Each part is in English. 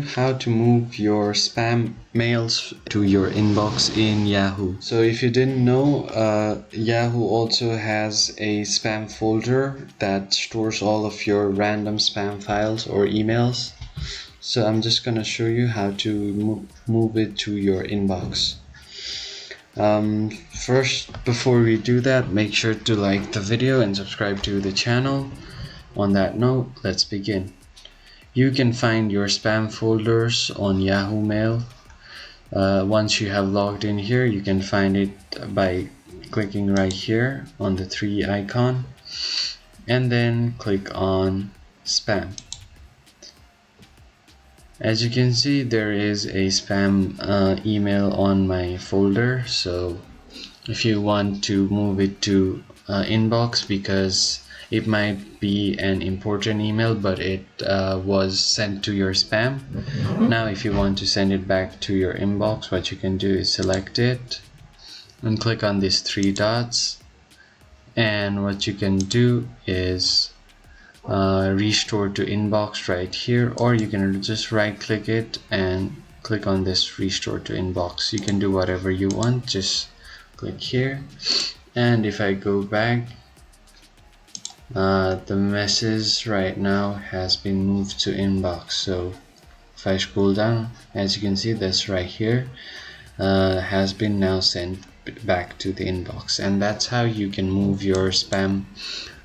How to move your spam mails to your inbox in Yahoo. So if you didn't know, Yahoo also has a spam folder that stores all of your random spam files or emails. So I'm just gonna show you how to move it to your inbox. First, before we do that, make sure to like the video and subscribe to the channel. On that note, let's begin. You can find your spam folders on Yahoo Mail. Once you have logged in here, you can find it by clicking right here on the 3 icon and then click on spam. As you can see, there is a spam email on my folder, so if you want to move it to inbox, because it might be an important email but it was sent to your spam. Now if you want to send it back to your inbox, what you can do is select it and click on these 3 dots, and what you can do is restore to inbox right here, or you can just right click it and click on this restore to inbox. You can do whatever you want, just click here. And if I go back, the message right now has been moved to inbox. So if I scroll down, as you can see, that's right here, has been now sent back to the inbox. And that's how you can move your spam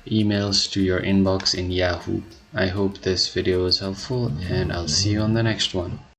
emails to your inbox in Yahoo. I hope this video was helpful, and I'll see you on the next one.